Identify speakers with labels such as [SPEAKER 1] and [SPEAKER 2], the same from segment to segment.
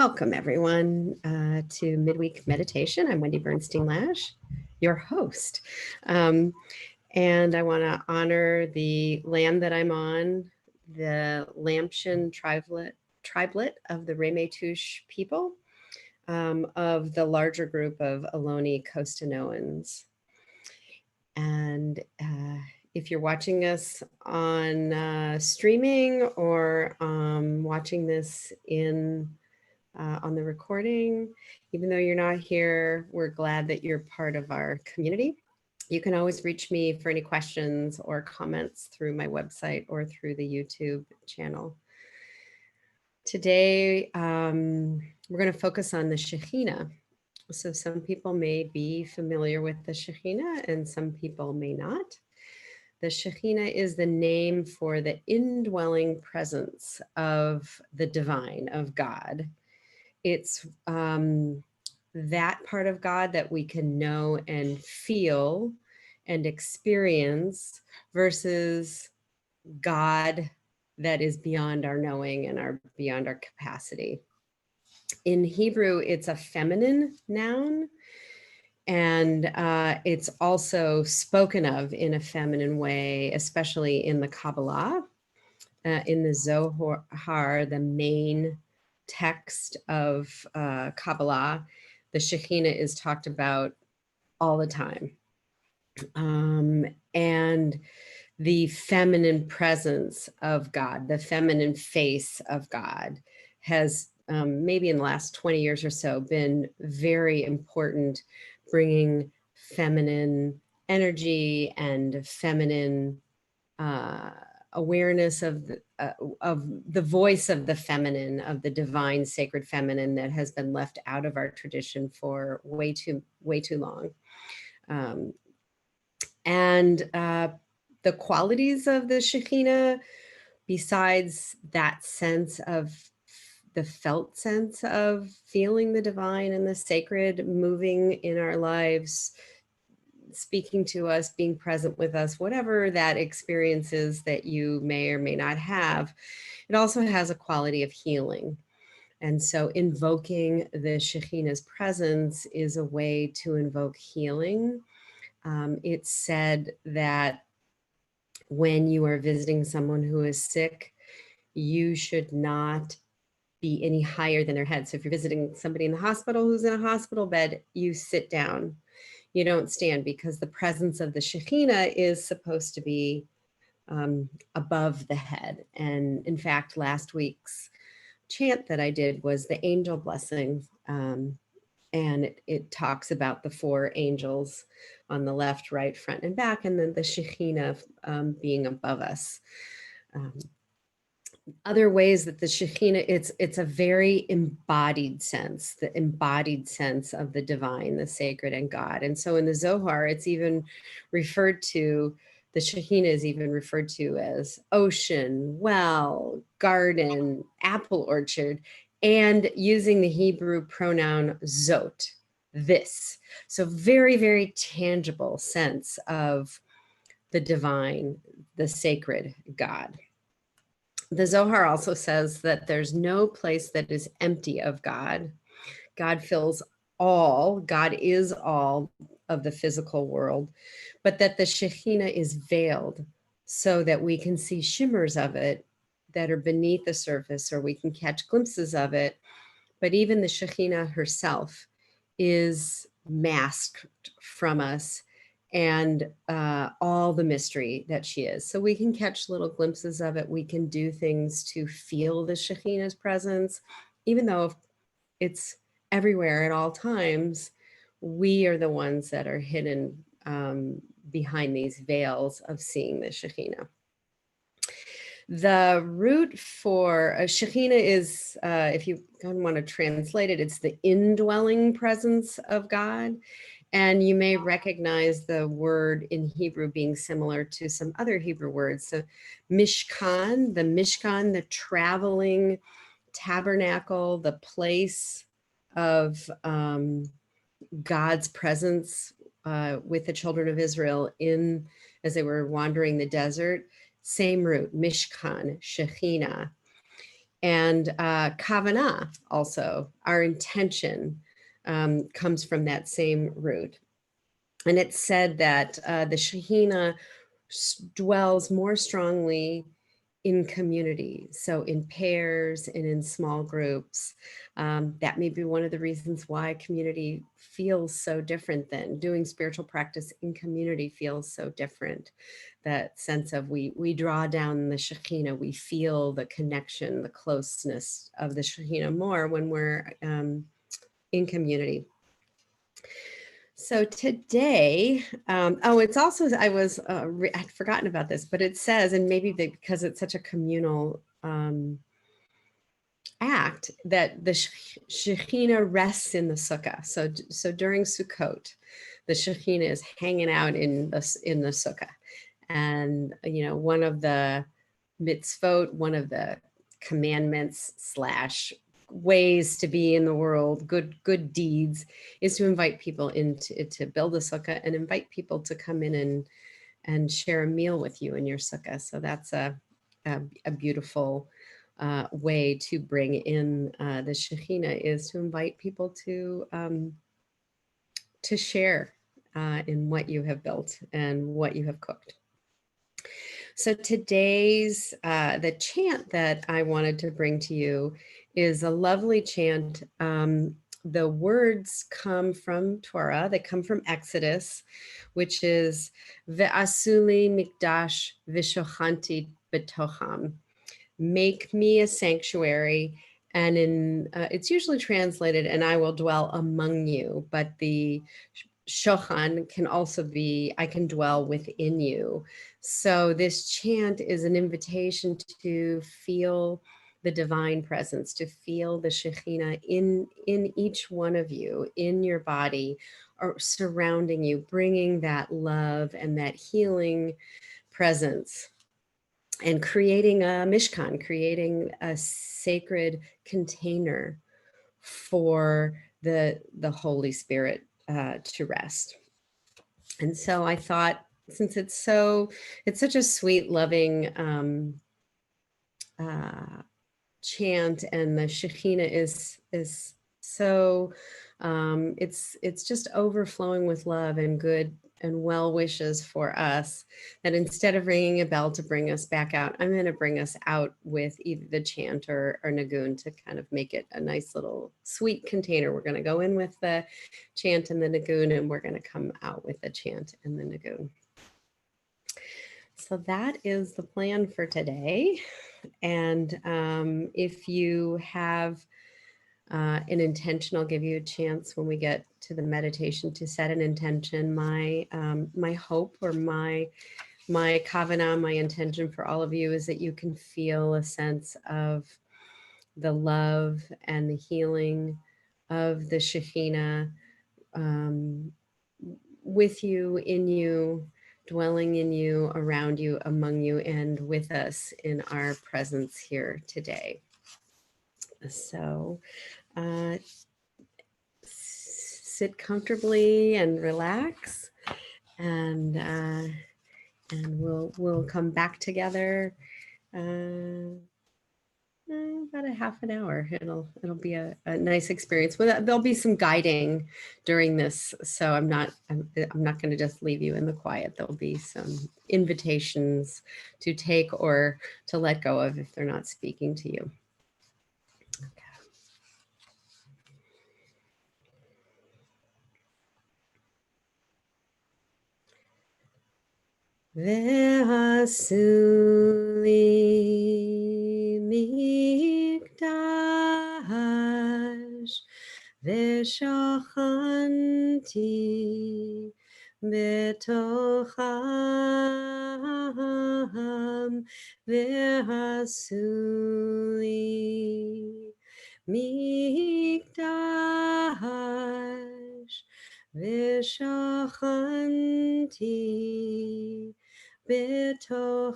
[SPEAKER 1] Welcome everyone to Midweek Meditation. I'm Wendie Lash, your host. And I want to honor the land that I'm on, the Lamshan tribelet of the Ramaytush people of the larger group of Ohlone Costanoans. And if you're watching us on streaming or watching this on the recording, even though you're not here, we're glad that you're part of our community. You can always reach me for any questions or comments through my website or through the YouTube channel. Today, we're going to focus on the Shekhinah. So some people may be familiar with the Shekhinah and some people may not. The Shekhinah is the name for the indwelling presence of the divine, of God. It's that part of God that we can know and feel and experience versus God that is beyond our knowing and beyond our capacity. In Hebrew, it's a feminine noun, and it's also spoken of in a feminine way, especially in the Kabbalah, in the Zohar, the main text of Kabbalah. The Shekhina is talked about all the time. And the feminine presence of God, the feminine face of God has maybe in the last 20 years or so been very important, bringing feminine energy and feminine awareness of the voice of the feminine, of the divine sacred feminine that has been left out of our tradition for way too long. The qualities of the Shekhina, besides that sense of the felt sense of feeling the divine and the sacred moving in our lives, speaking to us, being present with us, whatever that experience is that you may or may not have, it also has a quality of healing. And so invoking the Shekhinah's presence is a way to invoke healing. It's said that when you are visiting someone who is sick, you should not be any higher than their head. So if you're visiting somebody in the hospital who's in a hospital bed, you sit down. You don't stand, because the presence of the Shekhina is supposed to be above the head. And in fact, last week's chant that I did was the angel blessing. And it talks about the four angels on the left, right, front, and back, and then the Shekhina being above us. Other ways that the Shekhina, it's a very embodied sense, the embodied sense of the divine, the sacred, and God. And so in the Zohar, it's even referred to, the Shekhina is even referred to as ocean, well, garden, apple orchard, and using the Hebrew pronoun zot, this. So very, very tangible sense of the divine, the sacred God. The Zohar also says that there's no place that is empty of God. God fills all, God is all of the physical world, but that the Shekhina is veiled so that we can see shimmers of it that are beneath the surface, or we can catch glimpses of it. But even the Shekhina herself is masked from us, and all the mystery that she is. So we can catch little glimpses of it. We can do things to feel the Shekhina's presence, even though it's everywhere at all times. We are the ones that are hidden behind these veils of seeing the Shekhina. The root for Shekhina is, if you want to translate it, it's the indwelling presence of God. And you may recognize the word in Hebrew being similar to some other Hebrew words. So mishkan, the traveling tabernacle, the place of God's presence with the children of Israel as they were wandering the desert. Same root, mishkan, Shekhinah. And kavanah also, our intention, comes from that same root. And it's said that the Shekhinah dwells more strongly in community, so in pairs and in small groups. That may be one of the reasons why community feels so different than doing spiritual practice in community feels so different. That sense of we draw down the Shekhina, we feel the connection, the closeness of the Shekhina more when we're in community. So today, oh, it's also, I'd forgotten about this, but it says, and maybe because it's such a communal act, that the Shekhina rests in the sukkah. So during Sukkot, the Shekhina is hanging out in the sukkah. And, you know, one of the mitzvot, one of the commandments slash ways to be in the world, good deeds, is to invite people to build a sukkah and invite people to come in and share a meal with you in your sukkah. So that's a beautiful way to bring in the Shekhinah, is to invite people to share in what you have built and what you have cooked. So today's, the chant that I wanted to bring to you is a lovely chant. The words come from Torah, they come from Exodus, which is V'asuli Mikdash V'shachanti B'tocham. Make me a sanctuary. And in it's usually translated, and I will dwell among you, but the Shohan can also be, I can dwell within you. So this chant is an invitation to feel the divine presence, to feel the Shekhinah in each one of you, in your body, or surrounding you, bringing that love and that healing presence, and creating a mishkan, creating a sacred container for the Holy Spirit to rest. And so I thought, since it's such a sweet, loving chant, and the Shekhina is so, it's just overflowing with love and good and well wishes for us, that instead of ringing a bell to bring us back out, I'm going to bring us out with either the chant or Nagun, to kind of make it a nice little sweet container. We're going to go in with the chant and the Nagun, and we're going to come out with the chant and the Nagun. So that is the plan for today. And if you have an intention, I'll give you a chance when we get to the meditation to set an intention. My my hope, or my kavanah, my intention for all of you, is that you can feel a sense of the love and the healing of the Shekhinah with you, in you, dwelling in you, around you, among you, and with us in our presence here today. So sit comfortably and relax, and we'll come back together about a half an hour. It'll be a nice experience. There'll be some guiding during this, so I'm not going to just leave you in the quiet. There'll be some invitations to take or to let go of if they're not speaking to you. V'asuli Mikdash V'shachanti B'tocham. V'asuli Mikdash V'shachanti B'tocham.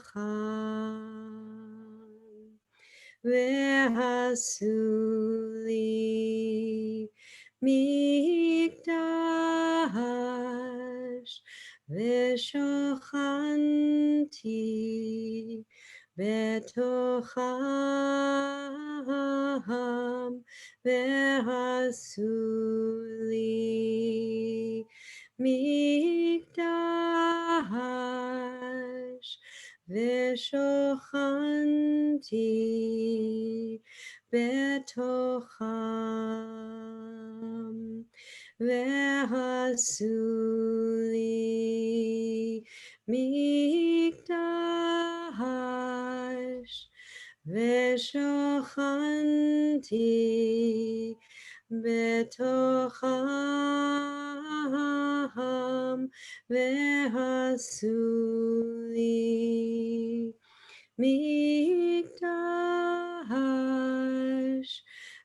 [SPEAKER 1] V'asuli Mikdash V'shachanti B'tocham V'asuli Mikdash V'shachanti B'tocham V'asuli Mikdash V'shachanti B'tocham V'asuli Mikdash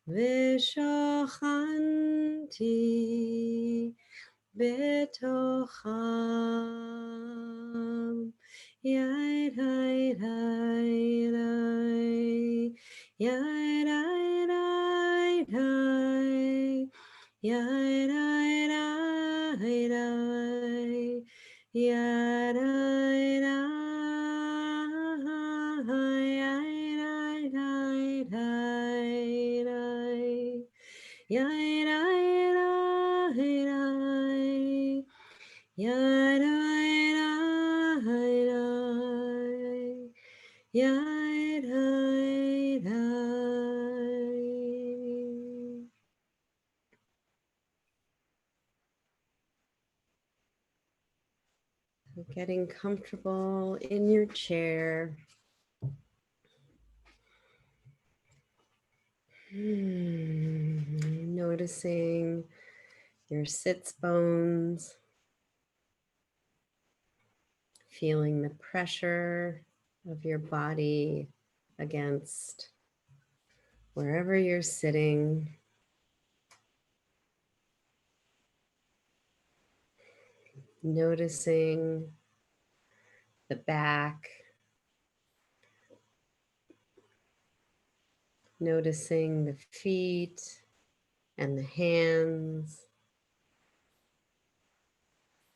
[SPEAKER 1] V'shachanti B'tocham. Yai dai dai dai, yai dai dai dai, yai dai dai dai, yai dai dai, yai dai dai dai, yai dai dai dai. Yadai, yadai, yadai. Getting comfortable in your chair. Noticing your sits bones, feeling the pressure of your body against wherever you're sitting. Noticing the back, noticing the feet and the hands,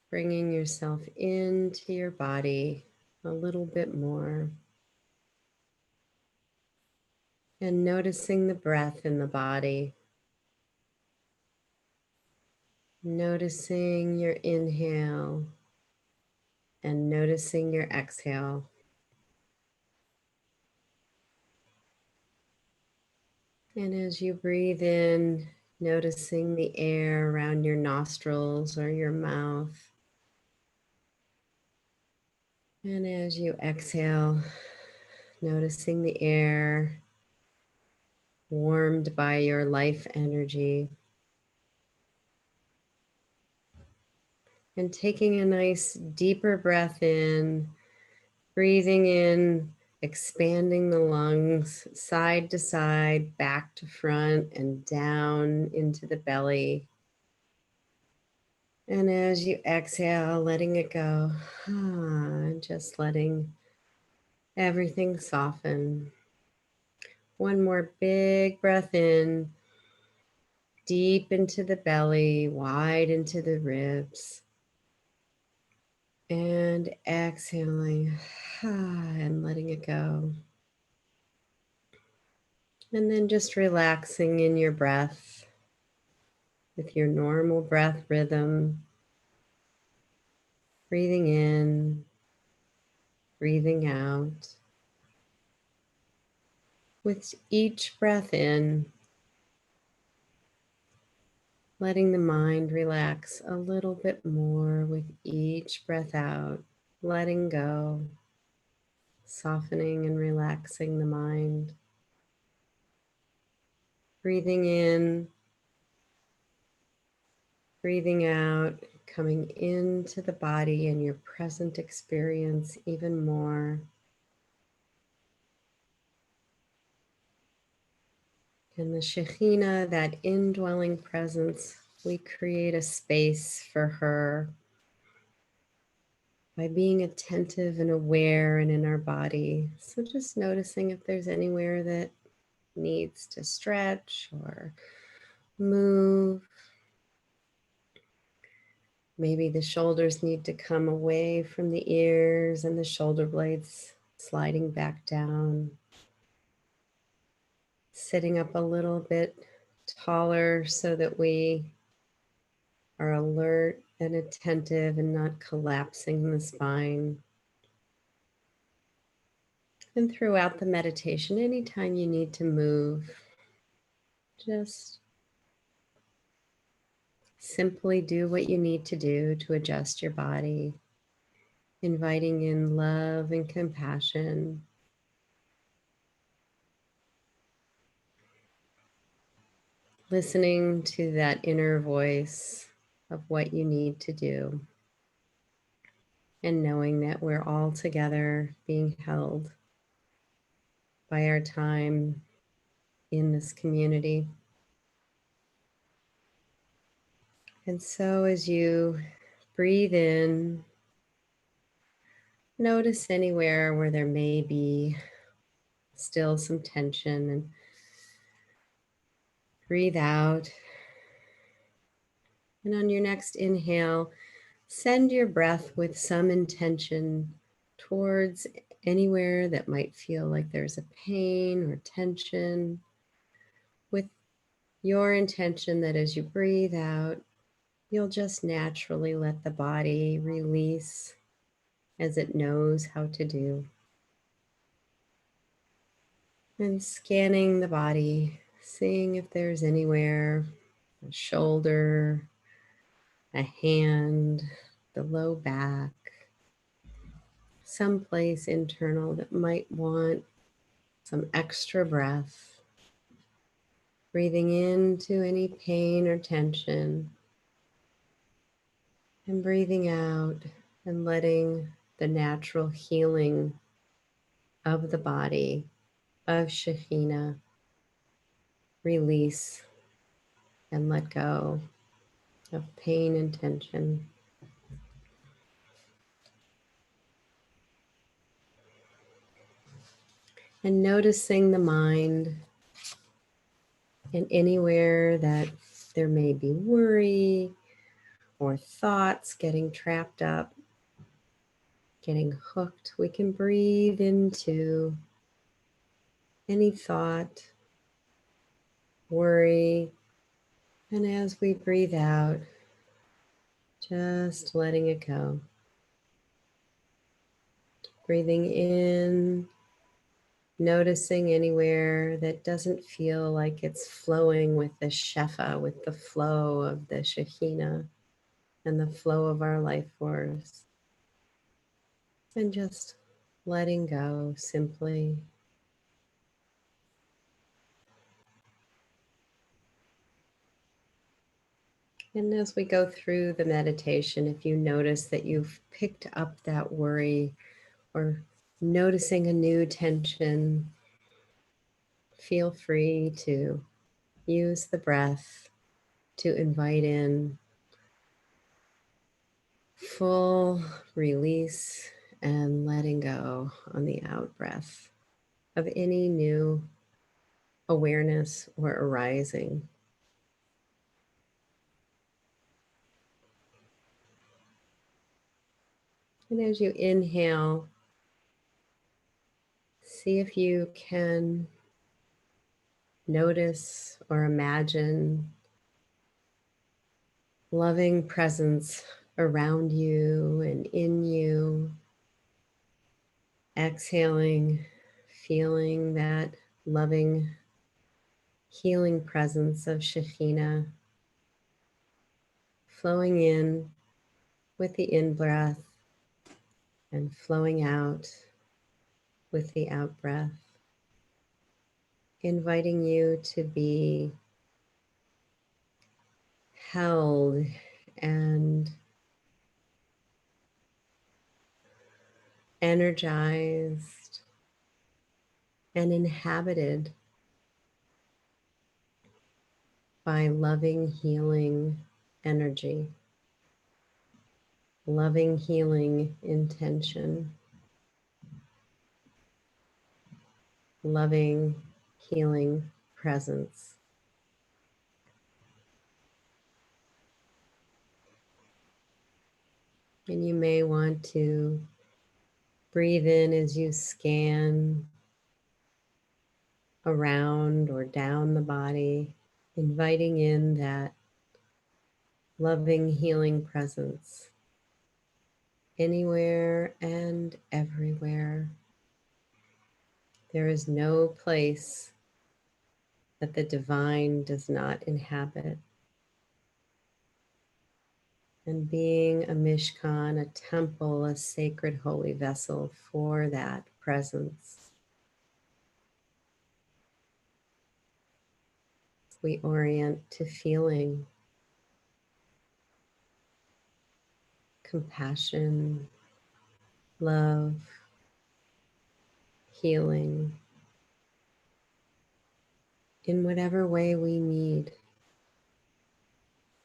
[SPEAKER 1] bringing yourself into your body a little bit more, and noticing the breath in the body, noticing your inhale and noticing your exhale. And as you breathe in, noticing the air around your nostrils or your mouth. And as you exhale, noticing the air warmed by your life energy. And taking a nice deeper breath in, breathing in, expanding the lungs side to side, back to front, and down into the belly. And as you exhale, letting it go, just letting everything soften. One more big breath in, deep into the belly, wide into the ribs. And exhaling and letting it go. And then just relaxing in your breath with your normal breath rhythm. Breathing in, breathing out. With each breath in, letting the mind relax a little bit more with each breath out, letting go, softening and relaxing the mind. Breathing in, breathing out, coming into the body and your present experience even more. And the Shekhina, that indwelling presence, we create a space for her by being attentive and aware and in our body. So just noticing if there's anywhere that needs to stretch or move. Maybe the shoulders need to come away from the ears and the shoulder blades sliding back down, sitting up a little bit taller so that we are alert and attentive and not collapsing the spine. And throughout the meditation, anytime you need to move, just simply do what you need to do to adjust your body, inviting in love and compassion. Listening to that inner voice of what you need to do, and knowing that we're all together being held by our time in this community. And so as you breathe in, notice anywhere where there may be still some tension, and breathe out. And on your next inhale, send your breath with some intention towards anywhere that might feel like there's a pain or tension, with your intention that as you breathe out, you'll just naturally let the body release as it knows how to do. And scanning the body, seeing if there's anywhere, a shoulder, a hand, the low back, someplace internal that might want some extra breath. Breathing into any pain or tension, and breathing out and letting the natural healing of the body, of Shekhina, release and let go of pain and tension. And noticing the mind, and anywhere that there may be worry or thoughts getting trapped up, getting hooked, we can breathe into any thought, worry, and as we breathe out, just letting it go. Breathing in, noticing anywhere that doesn't feel like it's flowing with the shefa, with the flow of the Shechina and the flow of our life force. And just letting go simply. And as we go through the meditation, if you notice that you've picked up that worry or noticing a new tension, feel free to use the breath to invite in full release and letting go on the out breath of any new awareness or arising. And as you inhale, see if you can notice or imagine loving presence around you and in you. Exhaling, feeling that loving, healing presence of Shekhina flowing in with the in-breath and flowing out with the out-breath, inviting you to be held and energized and inhabited by loving, healing energy, loving, healing intention, loving, healing presence. And you may want to Breathe in as you scan around or down the body, inviting in that loving, healing presence anywhere and everywhere. There is no place that the divine does not inhabit. And being a mishkan, a temple, a sacred holy vessel for that presence, we orient to feeling compassion, love, healing in whatever way we need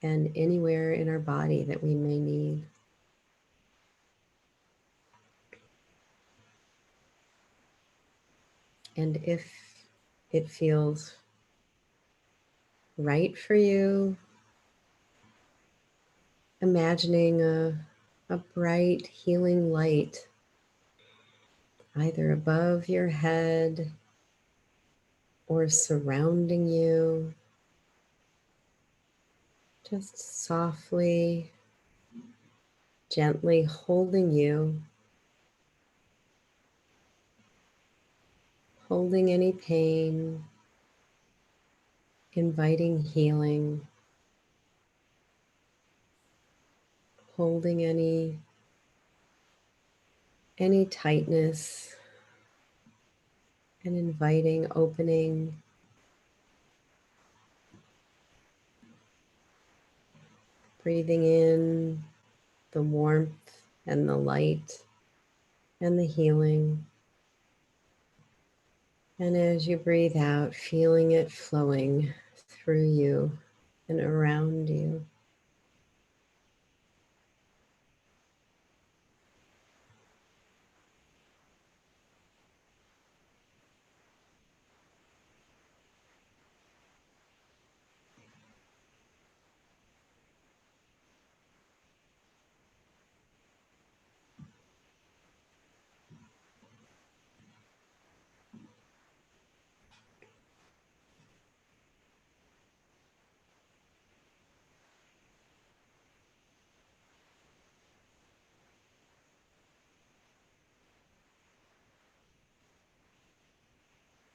[SPEAKER 1] and anywhere in our body that we may need. And if it feels right for you, imagining a bright healing light either above your head or surrounding you, just softly, gently holding you, holding any pain, inviting healing, holding any tightness, and inviting opening, breathing in the warmth and the light and the healing. And as you breathe out, feeling it flowing through you and around you.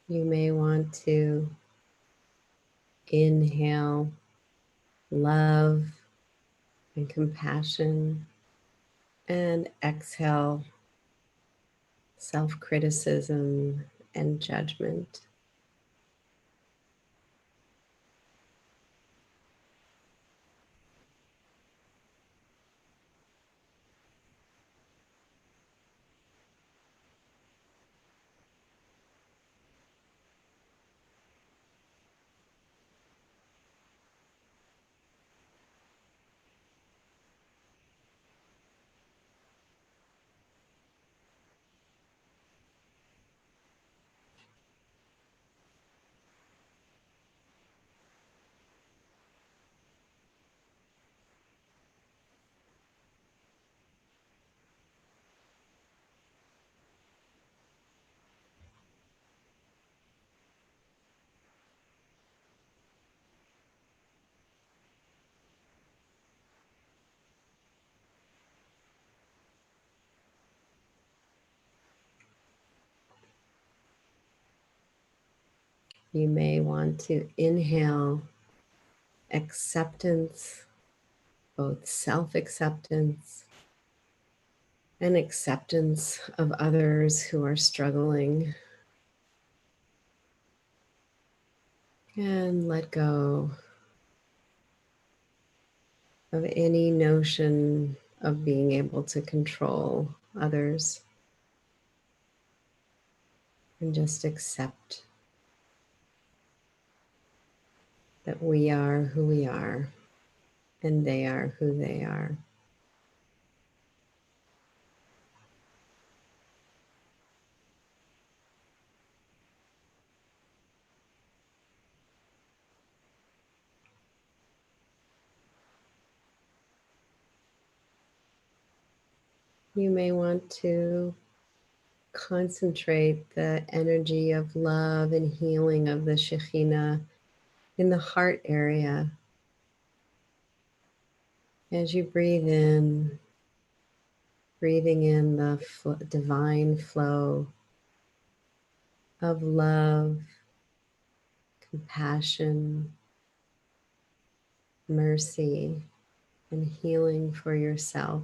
[SPEAKER 1] You may want to inhale love and compassion and exhale self-criticism and judgment. You may want to inhale acceptance, both self-acceptance and acceptance of others who are struggling. And let go of any notion of being able to control others. And just accept that we are who we are and they are who they are. You may want to concentrate the energy of love and healing of the Shekhinah in the heart area. As you breathe in, breathing in the divine flow of love, compassion, mercy, and healing for yourself.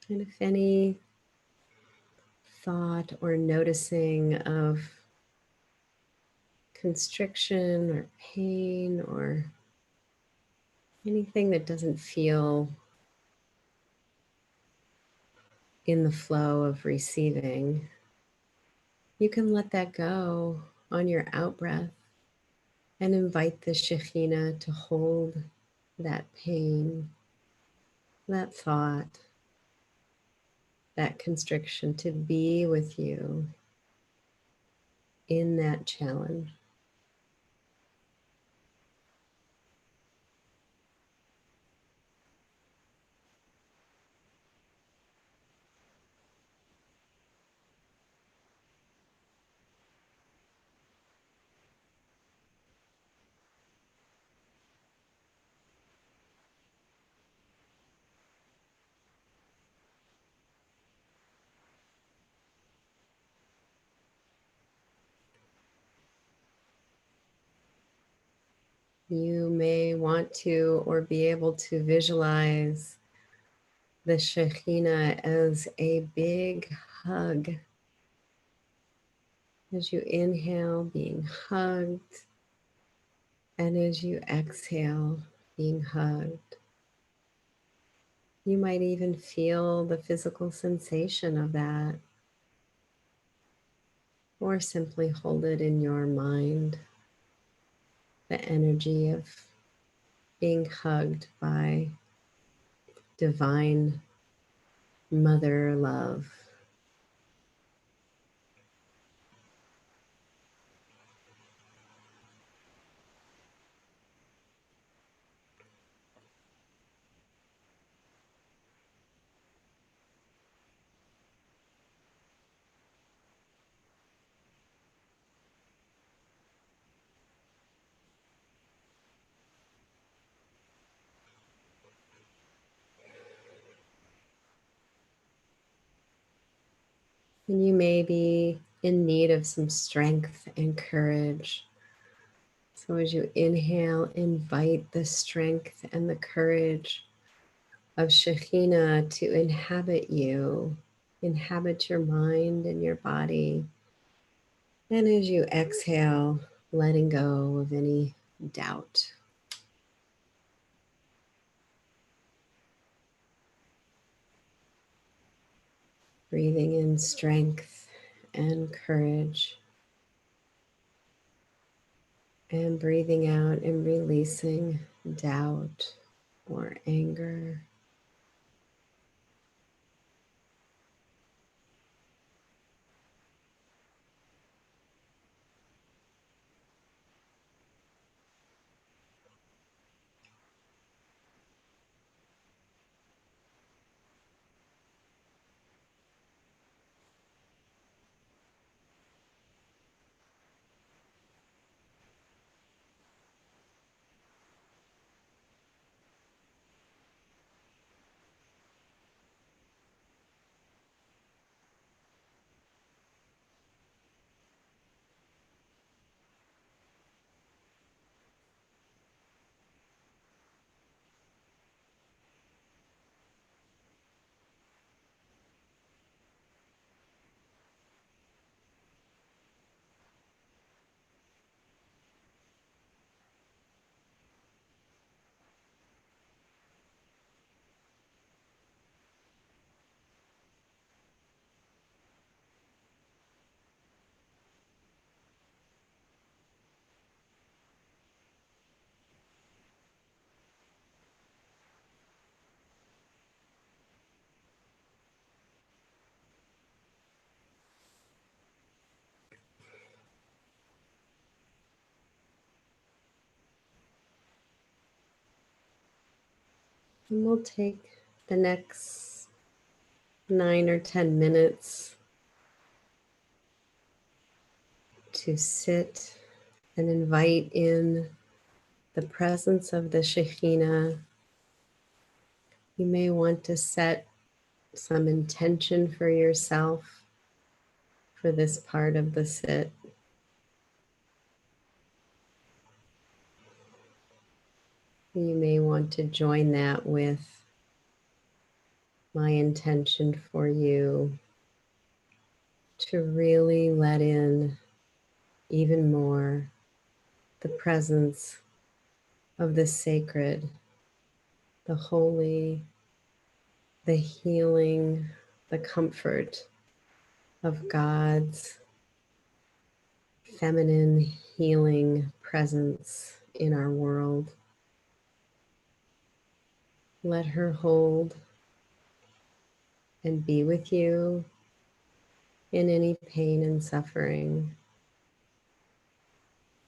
[SPEAKER 1] And if any thought or noticing of constriction or pain or anything that doesn't feel in the flow of receiving, you can let that go on your out breath and invite the Shekhina to hold that pain, that thought, that constriction, to be with you in that challenge. You may want to or be able to visualize the Shekhina as a big hug. As you inhale, being hugged, and as you exhale, being hugged. You might even feel the physical sensation of that, or simply hold it in your mind, the energy of being hugged by divine mother love. And you may be in need of some strength and courage. So as you inhale, invite the strength and the courage of Shekhina to inhabit you, inhabit your mind and your body. And as you exhale, letting go of any doubt. Breathing in strength and courage. And breathing out and releasing doubt or anger. And we'll take the next 9 or 10 minutes to sit and invite in the presence of the Shekhinah. You may want to set some intention for yourself for this part of the sit. You may want to join that with my intention for you to really let in even more the presence of the sacred, the holy, the healing, the comfort of God's feminine healing presence in our world. Let her hold and be with you in any pain and suffering.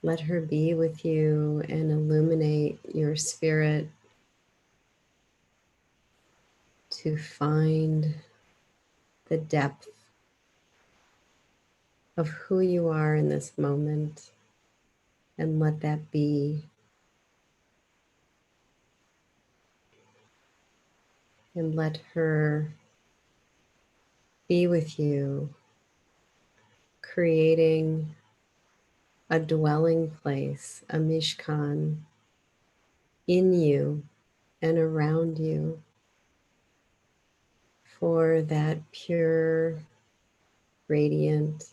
[SPEAKER 1] Let her be with you and illuminate your spirit to find the depth of who you are in this moment, and let that be. And let her be with you, creating a dwelling place, a mishkan, in you and around you for that pure, radiant,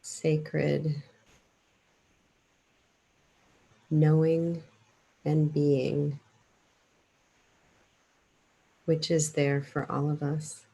[SPEAKER 1] sacred knowing and being, which is there for all of us.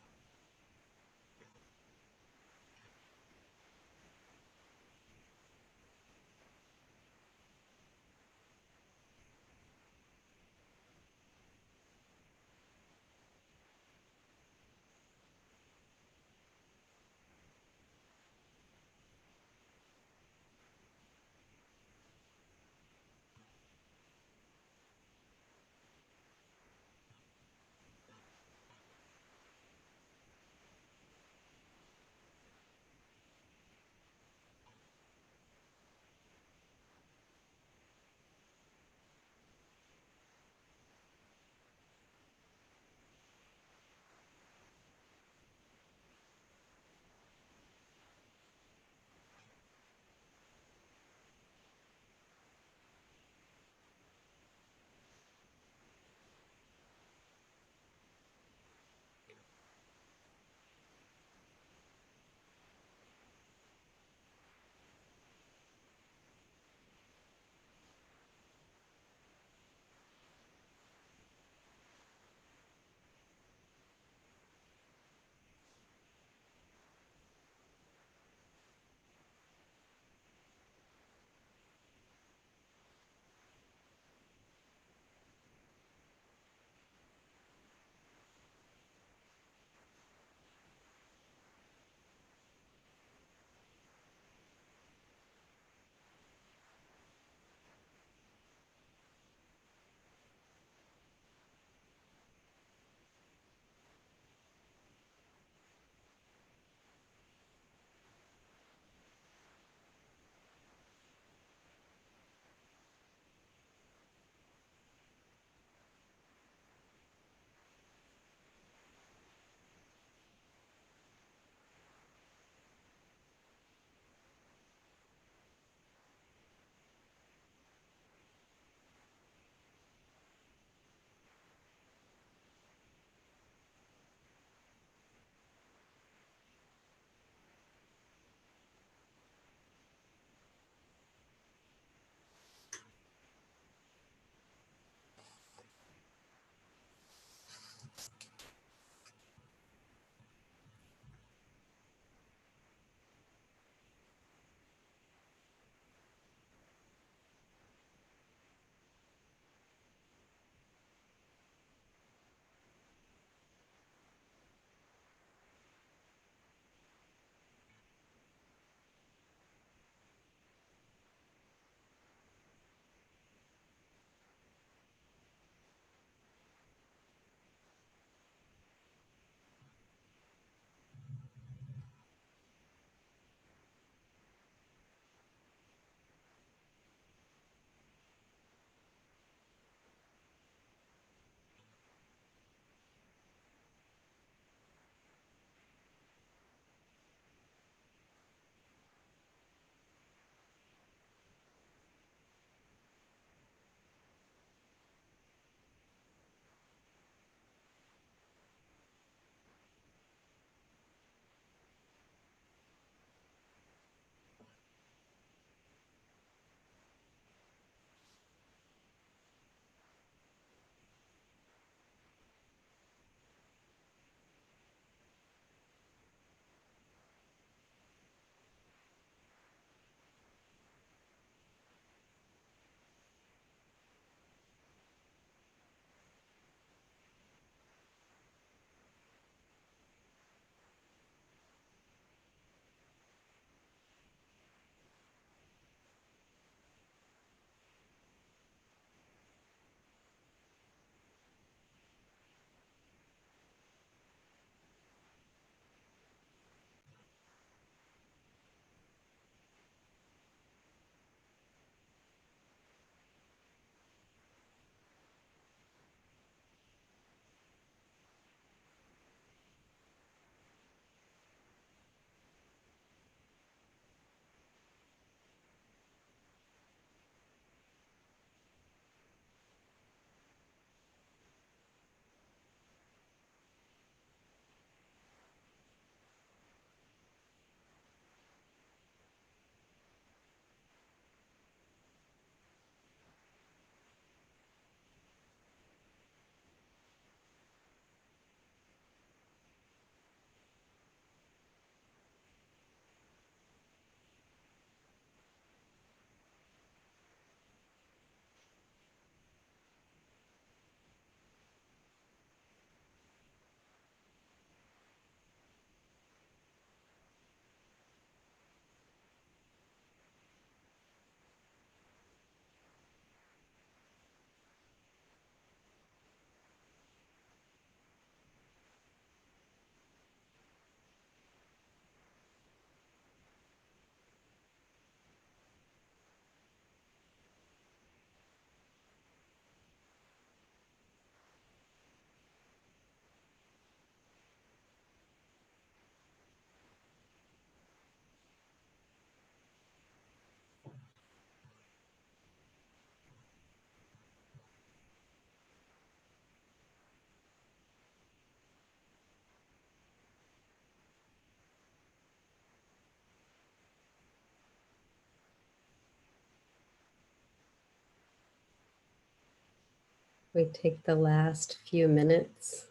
[SPEAKER 1] We take the last few minutes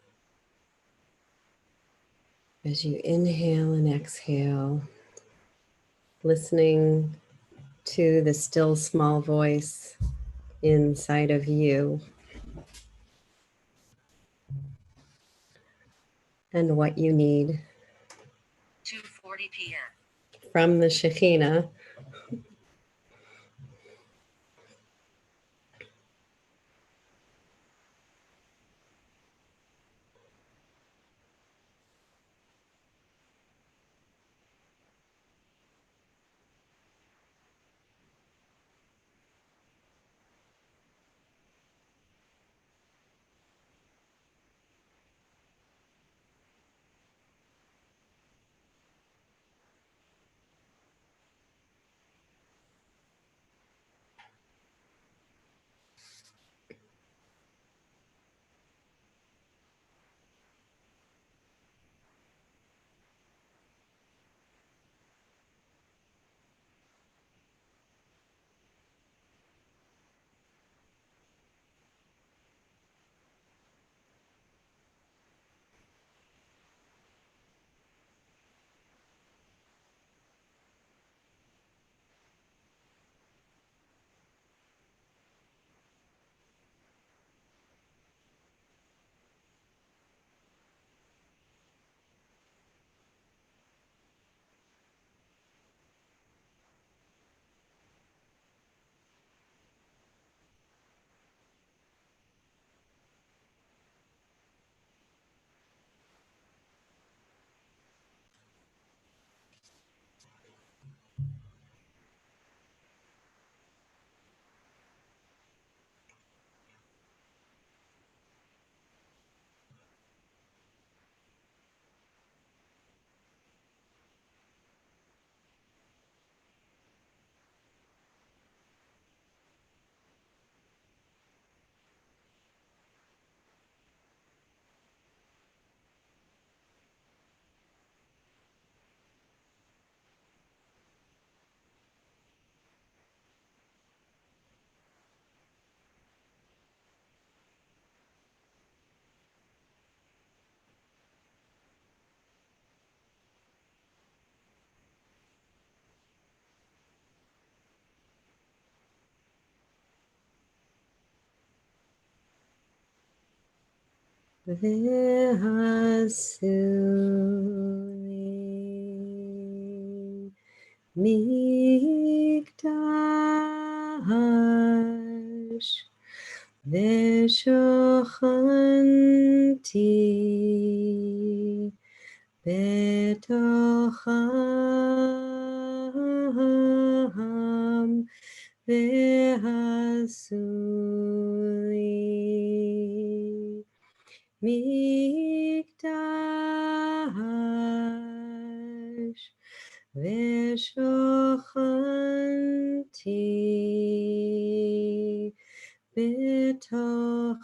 [SPEAKER 1] as you inhale and exhale, listening to the still small voice inside of you and what you need.
[SPEAKER 2] 2:40 p.m.
[SPEAKER 1] From the Shekhina. V'asuli Mikdash V'shachanti B'tocham V'asuli Mikdash V'shachanti B'tocham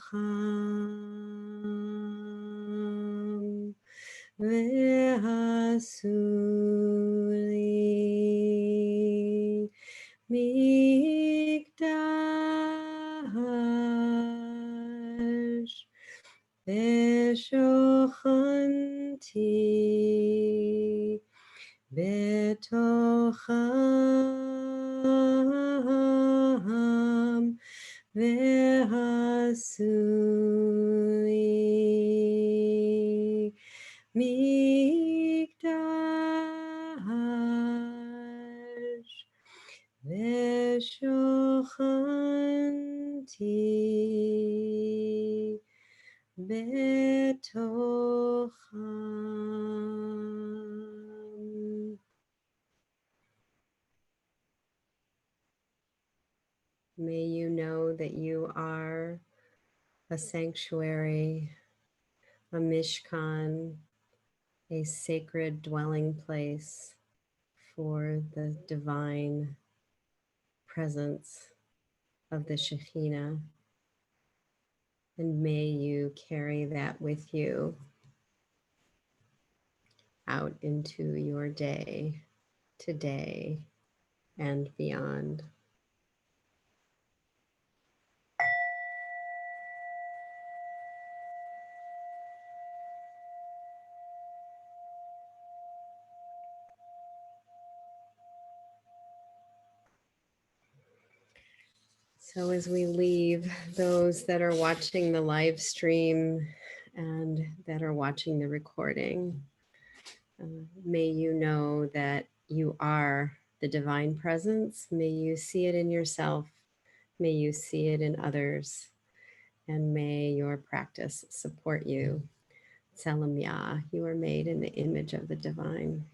[SPEAKER 1] V'asuli Mikdash V'shachanti B'tocham V'asuli Mikdash V'shachanti B'tocham. May you know that you are a sanctuary, a mishkan, a sacred dwelling place for the divine presence of the Shekhina. And may you carry that with you out into your day, today, and beyond. So as we leave, those that are watching the live stream and that are watching the recording, may you know that you are the divine presence. May you see it in yourself. May you see it in others. And may your practice support you. Tselem Yah, you are made in the image of the divine.